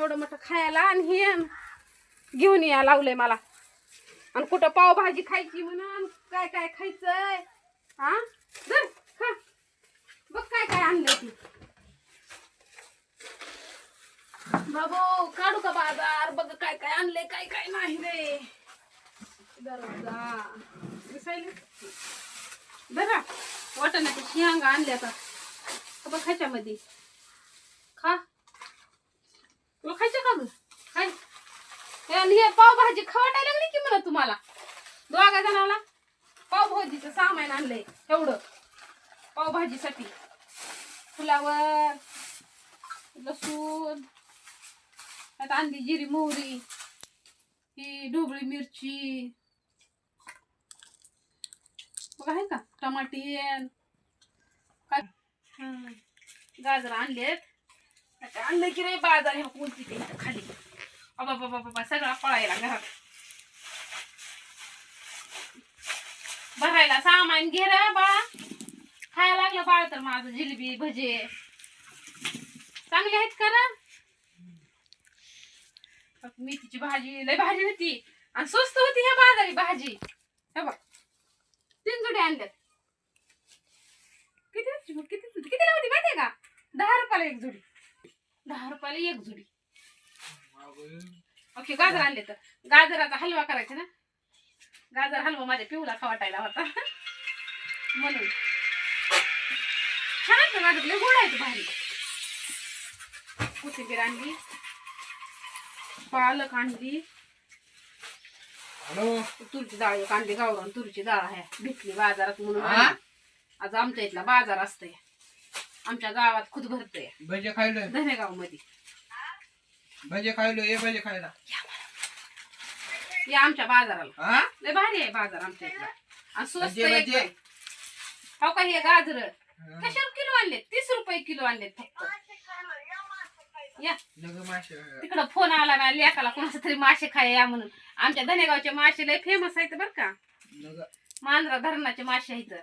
एवढं मोठं खायला आणि हे घेऊन या लावलंय मला. आणि कुठं पावभाजी खायची म्हणून काय काय खायचंय. हा धर खा. बघ काय काय आणलंय ती. बाबू काढू का बाजार. बघ काय काय आणलंय काय काय नाही रे. दरवाजा दिसायला बघा. वाटाण्याची शेंगा आणल्या आता. बघ ह्याच्यामध्ये खा. तुला खायचं का ग खाय. हे पावभाजी खवाटायला लागली की म्हणा तुम्हाला दोघा जणाला. पावभाजीचं सामान आणलंय एवढं पावभाजीसाठी. फुलावर लसूण आता आणली जिरी मोहरी ही ढोबळी मिरची बघा आहे का टमाटे काय गाजर आणलेत. आणलं की रे बाजार ह्या कोणती ते खाली. बाबा बाबा बाबा सगळा पळायला घरात भरायला सामान घे रे बाळा. खायला लागलं बाळ तर माझं जिलेबी भजे चांगले आहेत का रे. मेथीची भाजी लय भाजी होती आणि स्वस्त होती ह्या बाजारी भाजी. हे बघ 3 जुडी आणल्यात. किती किती कितीला होती माहितीये का. 10 रुपयाला 1 जुडी. 10 रुपयाला 1 जुडी. ओके गाजर आणले तर गाजराचा हलवा करायचा ना. गाजर हलवा माझ्या पिऊला खवाटायला होता म्हणून. छान आहे गाजर लय गोड आहे भारी. कोथिंबीर आणली पालक आणली तुरीची डाळ एक आणली गावरान तुरीची डाळ आहे भेटली बाजारात म्हणून. आज आमच्या इथला बाजार असतंय. आमच्या गावात खुद भरतय. भजे खायलोय धनेगाव मध्ये. भजे खायलोय ये भजे खायला या आमच्या बाजाराला. लय भारी आहे बाजार आमच्या इथला आणि स्वस्त एकदम. हो का हे गाजर कशावर किलो आणले. 30 रुपये किलो आणले फक्त. या तिकडं फोन आला ना लेकाला कोणाचा तरी मासे खाय या म्हणून. आमच्या धनेगावचे मासे लय फेमस आहेत बर का. मांजरा धरणाचे मासे आहेत.